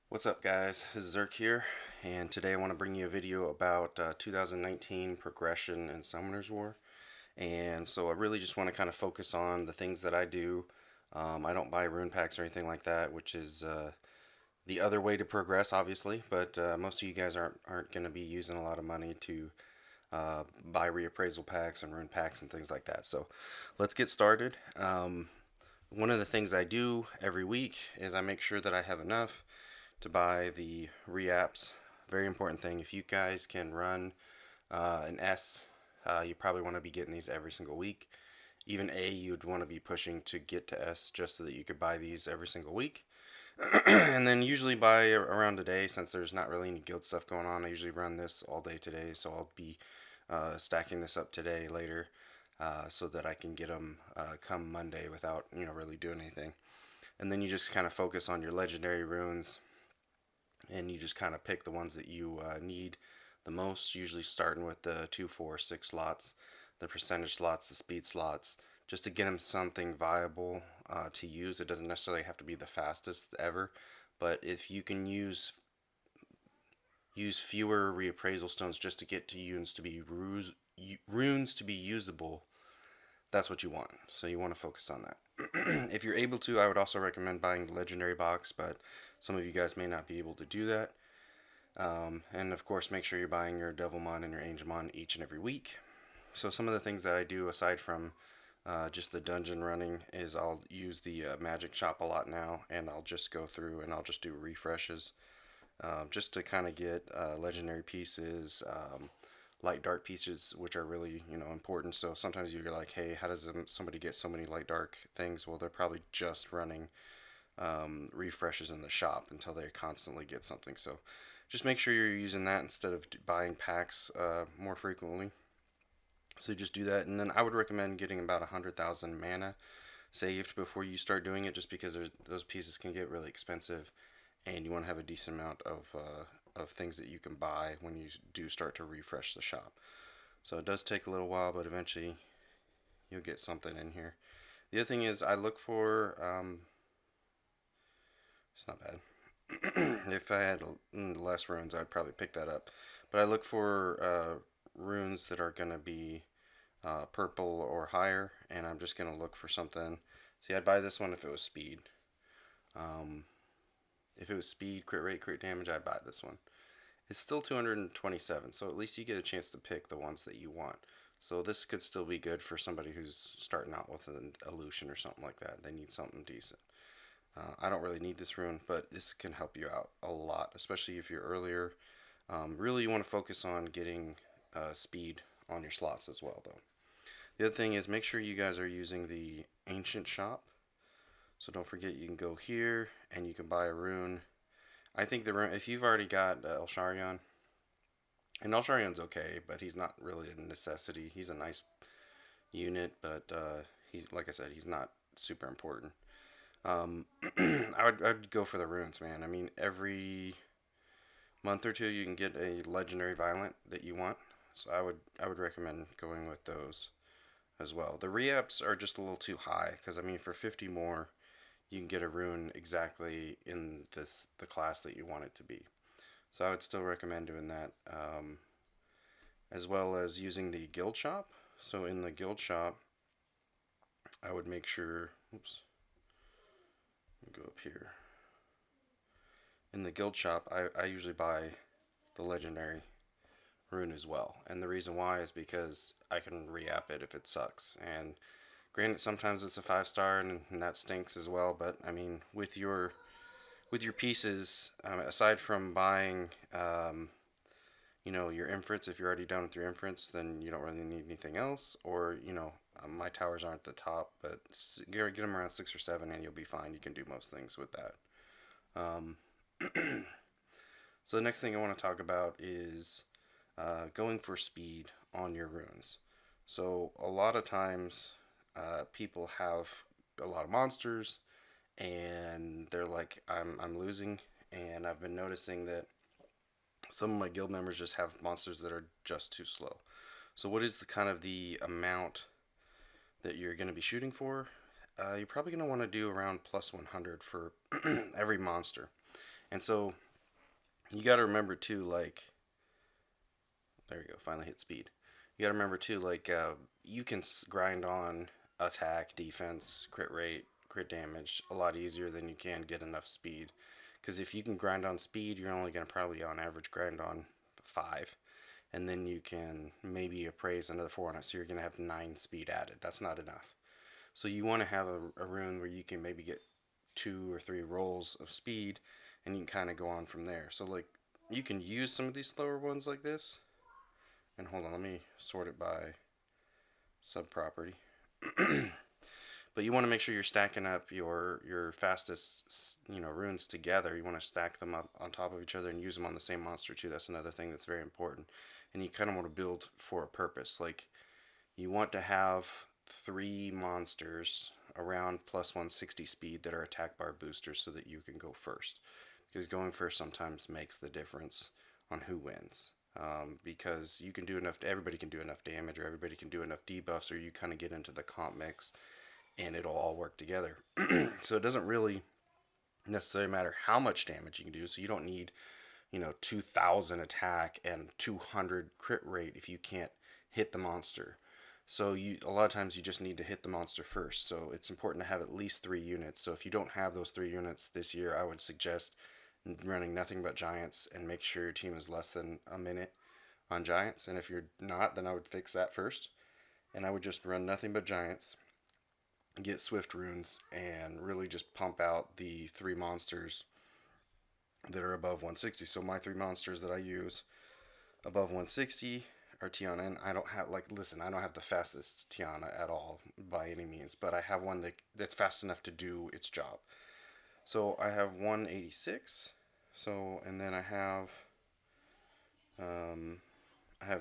What's up guys, this is Zerk here, and today I want to bring you a video about 2019 progression in Summoner's War. And so I really just want to kind of focus on the things that I do. I don't buy rune packs or anything like that, which is the other way to progress obviously, but most of you guys aren't going to be using a lot of money to buy reappraisal packs and rune packs and things like that. So let's get started. One of the things I do every week is I make sure that I have enough to buy the reapps. Very important thing. If you guys can run an S, you probably want to be getting these every single week. Even A, you'd want to be pushing to get to S just so that you could buy these every single week. And then usually by around a day, since there's not really any guild stuff going on, I usually run this all day today. So I'll be stacking this up today later so that I can get them come Monday without really doing anything. And then you just kind of focus on your legendary runes, and you just kind of pick the ones that you need the most, usually starting with the 2, 4, 6 slots, the percentage slots, the speed slots, just to get them something viable to use. It doesn't necessarily have to be the fastest ever, but if you can use fewer reappraisal stones just to get to runes to be usable, that's what you want. So you want to focus on that. If you're able to, I would also recommend buying the legendary box, but some of you guys may not be able to do that. And of course, make sure you're buying your Devilmon and your Angemon each and every week. So some of the things that I do aside from just the dungeon running is I'll use the magic shop a lot now, and I'll just go through and I'll just do refreshes just to kind of get legendary pieces, light dark pieces, which are really important. So sometimes you're like, hey, how does somebody get so many light dark things? Well, they're probably just running refreshes in the shop until they constantly get something. So just make sure you're using that instead of buying packs more frequently. So just do that, and then I would recommend getting about 100,000 mana saved before you start doing it, just because those pieces can get really expensive, and you want to have a decent amount of things that you can buy when you do start to refresh the shop. So it does take a little while, but eventually you'll get something in here. The other thing is I look for it's not bad. If I had less runes, I'd probably pick that up. But I look for runes that are going to be purple or higher, and I'm just going to look for something. See, I'd buy this one if it was speed. Um, if it was speed, crit rate, crit damage, I'd buy this one. It's still 227, so at least you get a chance to pick the ones that you want. So this could still be good for somebody who's starting out with an illusion or something like that. They need something decent. I don't really need this rune, but this can help you out a lot, especially if you're earlier. Really, you want to focus on getting speed on your slots as well, though. The other thing is make sure you guys are using the ancient shop. So don't forget, you can go here and you can buy a rune. I think the rune, if you've already got Elsharion, and Elsharion's okay, but he's not really a necessity. He's a nice unit, but he's, like I said, he's not super important. I'd go for the runes, man. I mean, every month or two you can get a legendary violent that you want, so I would recommend going with those as well. The reaps are just a little too high because I mean, for 50 more, you can get a rune exactly in the class that you want it to be. So I would still recommend doing that, as well as using the guild shop. So in the guild shop, I would make sure. Oops. Go up here. In the guild shop, I usually buy the legendary rune as well. And the reason why is because I can re-app it if it sucks. And granted, sometimes it's a 5-star and that stinks as well. But I mean, with your pieces, aside from buying, your inference, if you're already done with your inference, then you don't really need anything else. Or my towers aren't the top, but get them around 6 or 7, and you'll be fine. You can do most things with that. Um, so the next thing I want to talk about is going for speed on your runes. So a lot of times people have a lot of monsters and they're like, I'm losing, and I've been noticing that some of my guild members just have monsters that are just too slow. So what is the kind of the amount that you're going to be shooting for? You're probably going to want to do around plus 100 for every monster. And so you got to remember too, like, there you go, finally hit speed. You got to remember too, like, you can grind on attack, defense, crit rate, crit damage a lot easier than you can get enough speed. Because if you can grind on speed, you're only going to probably on average grind on 5. And then you can maybe appraise another 4 on it, so you're going to have 9 speed added. That's not enough. So you want to have a rune where you can maybe get 2 or 3 rolls of speed, and you can kind of go on from there. So like, you can use some of these slower ones like this. And hold on, let me sort it by sub property. But you want to make sure you're stacking up your fastest runes together. You want to stack them up on top of each other and use them on the same monster too. That's another thing that's very important. And you kind of want to build for a purpose. Like, you want to have 3 monsters around plus 160 speed that are attack bar boosters so that you can go first. Because going first sometimes makes the difference on who wins. Because you can do enough, everybody can do enough damage, or everybody can do enough debuffs, or you kind of get into the comp mix and it'll all work together. So it doesn't really necessarily matter how much damage you can do. So you don't need, 2,000 attack and 200 crit rate if you can't hit the monster. So a lot of times you just need to hit the monster first. So it's important to have at least 3 units. So if you don't have those 3 units this year, I would suggest running nothing but giants and make sure your team is less than a minute on giants. And if you're not, then I would fix that first. And I would just run nothing but giants, get swift runes, and really just pump out the 3 monsters that are above 160. So my 3 monsters that I use above 160 are Tiana, and I don't have, like, listen, I don't have the fastest Tiana at all by any means, but I have one that's fast enough to do its job. So I have 186. So, and then I have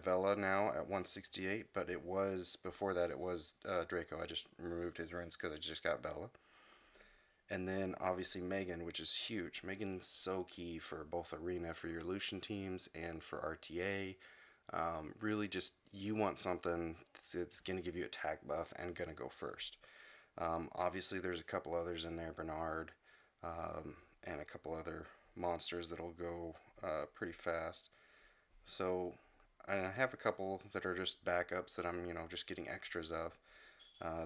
Vela now at 168, but it was, before that, it was Draco. I just removed his runes because I just got Vela. And then obviously Megan, which is huge. Megan's so key for both Arena, for your Lucian teams, and for RTA. Really, just, you want something that's going to give you attack buff and going to go first. Obviously, there's a couple others in there, Bernard, and a couple other monsters that'll go pretty fast. So I have a couple that are just backups that I'm, just getting extras of.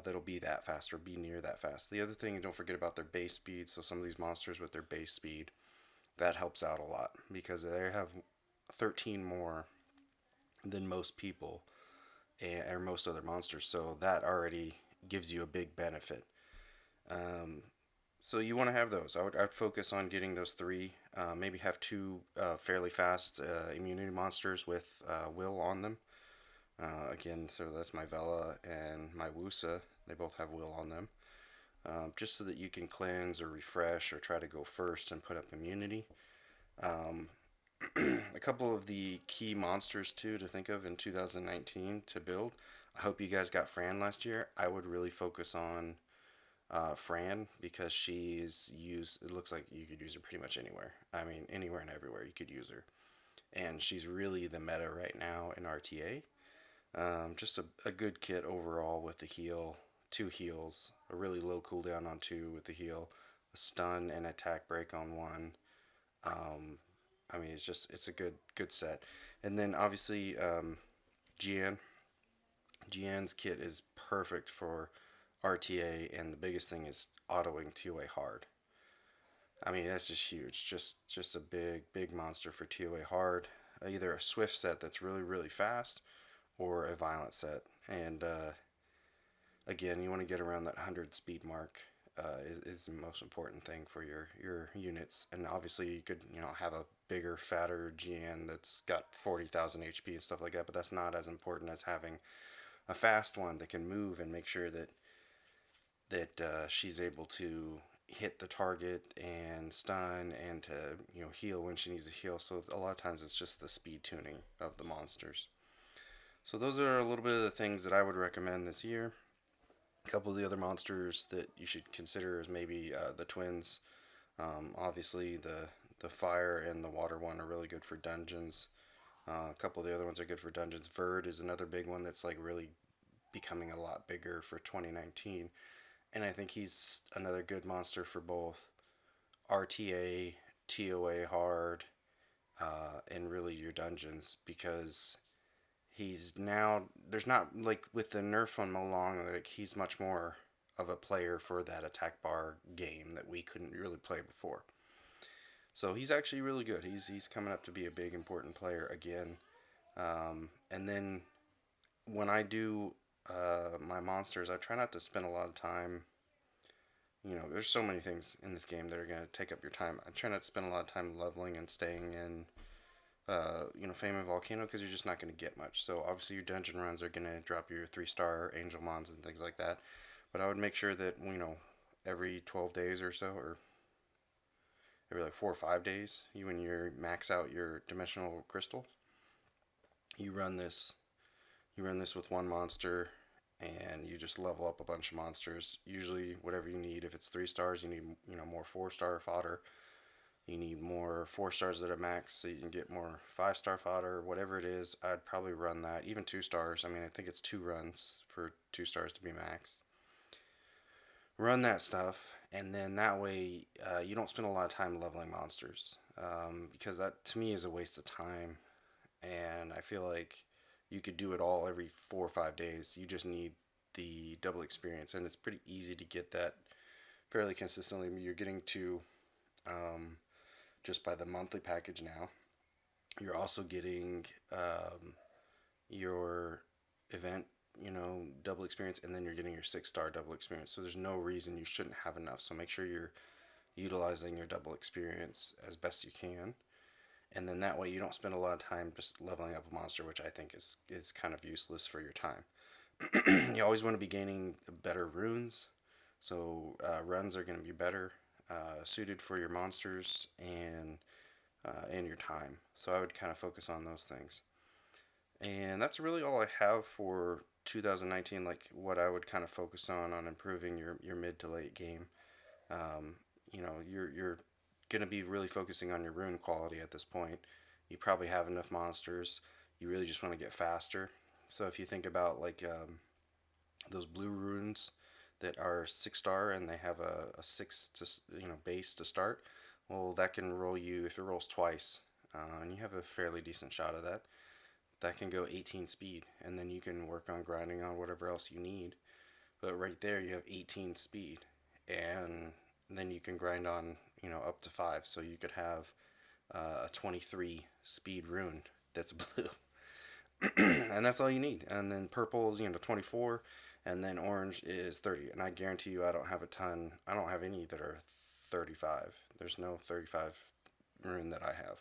That'll be that fast or be near that fast. The other thing, don't forget about their base speed. So some of these monsters with their base speed, that helps out a lot because they have 13 more than most people or most other monsters. So that already gives you a big benefit. So you want to have those. I'd focus on getting those 3. Maybe have 2 fairly fast immunity monsters with will on them. Again, so that's my Vela and my Wusa. They both have will on them. Just so that you can cleanse or refresh or try to go first and put up immunity. A couple of the key monsters too to think of in 2019 to build. I hope you guys got Fran last year. I would really focus on Fran because she's used, it looks like you could use her pretty much anywhere. I mean, anywhere and everywhere you could use her. And she's really the meta right now in RTA. Just a good kit overall with the heal, 2 heals, a really low cooldown on 2 with the heal, a stun and attack break on 1. I mean, it's a good set. And then obviously Gian. Gian's kit is perfect for RTA, and the biggest thing is autoing TOA hard. I mean, that's just huge. Just a big monster for TOA hard. Either a swift set that's really fast, or a violent set. And again, you want to get around that 100 speed mark. Is the most important thing for your units. And obviously you could have a bigger, fatter GN that's got 40,000 HP and stuff like that, but that's not as important as having a fast one that can move and make sure that she's able to hit the target and stun and to heal when she needs to heal. So a lot of times it's just the speed tuning of the monsters. So those are a little bit of the things that I would recommend this year. A couple of the other monsters that you should consider is maybe the twins. Obviously the fire and the water one are really good for dungeons. A couple of the other ones are good for dungeons. Verd is another big one that's like really becoming a lot bigger for 2019. And I think he's another good monster for both RTA, TOA hard, and really your dungeons, because he's now, there's not, like with the nerf on Molong, like he's much more of a player for that attack bar game that we couldn't really play before. So he's actually really good. He's coming up to be a big important player again. And then when I do my monsters, I try not to spend a lot of time. You know, there's so many things in this game that are going to take up your time. I try not to spend a lot of time leveling and staying in, Fame and Volcano, because you're just not going to get much. So obviously your dungeon runs are going to drop your 3-star Angel Mons and things like that. But I would make sure that, every 12 days or so, or every like 4 or 5 days, when you max out your Dimensional Crystal, you run this with one monster, and you just level up a bunch of monsters. Usually, whatever you need. If it's 3 stars, you need more 4-star fodder. You need more 4 stars that are max, so you can get more 5-star fodder. Whatever it is, I'd probably run that. Even 2 stars. I mean, I think it's 2 runs for 2 stars to be maxed. Run that stuff, and then that way you don't spend a lot of time leveling monsters, because that to me is a waste of time. And I feel like you could do it all every 4 or 5 days. You just need the double experience, and it's pretty easy to get that fairly consistently. You're getting to, just by the monthly package now. You're also getting your event, double experience, and then you're getting your 6-star double experience. So there's no reason you shouldn't have enough. So make sure you're utilizing your double experience as best you can. And then that way you don't spend a lot of time just leveling up a monster, which I think is kind of useless for your time. You always want to be gaining better runes. So runs are going to be better suited for your monsters and your time. So I would kind of focus on those things. And that's really all I have for 2019, like what I would kind of focus on improving your mid to late game. You're going to be really focusing on your rune quality at this point. You probably have enough monsters. You really just want to get faster. So if you think about like those blue runes that are 6-star and they have a 6 to base to start, well, that can roll you, if it rolls twice, and you have a fairly decent shot of that. That can go 18 speed, and then you can work on grinding on whatever else you need. But right there you have 18 speed, and then you can grind on up to 5. So you could have a 23 speed rune that's blue. And that's all you need. And then purple is 24, and then orange is 30. And I guarantee you I don't have any that are 35. There's no 35 rune that I have.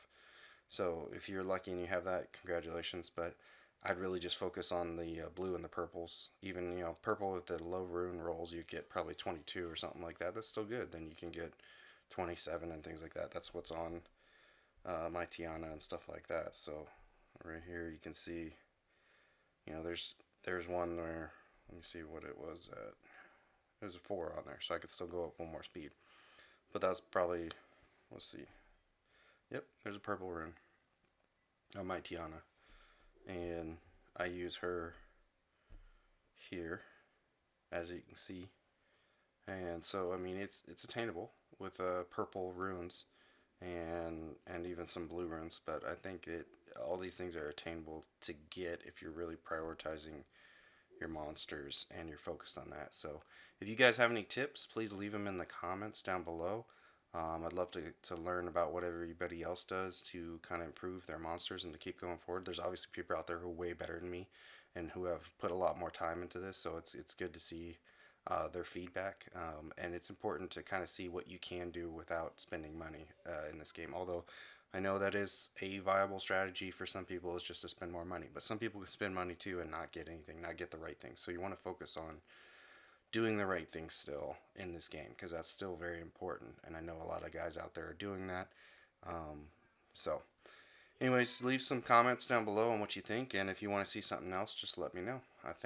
So if you're lucky and you have that, congratulations. But I'd really just focus on the blue and the purples. Even purple with the low rune rolls, you get probably 22 or something like that. That's still good. Then you can get 27 and things like that. That's what's on my Tiana and stuff like that. So right here you can see, there's one where, let me see what it was at. There's a 4 on there, so I could still go up 1 more speed. But that's probably, let's see. Yep, there's a purple rune on my Tiana, and I use her here, as you can see. And so I mean it's attainable with purple runes and even some blue runes, but I think all these things are attainable to get if you're really prioritizing your monsters and you're focused on that. So if you guys have any tips, please leave them in the comments down below. I'd love to learn about what everybody else does to kind of improve their monsters and to keep going forward. There's obviously people out there who are way better than me and who have put a lot more time into this, so it's good to see their feedback. And it's important to kind of see what you can do without spending money in this game. Although I know that is a viable strategy for some people, is just to spend more money. But some people can spend money too and not get anything, not get the right thing. So you want to focus on doing the right thing still in this game, because that's still very important, and I know a lot of guys out there are doing that. So anyways, leave some comments down below on what you think, and if you want to see something else, just let me know. I think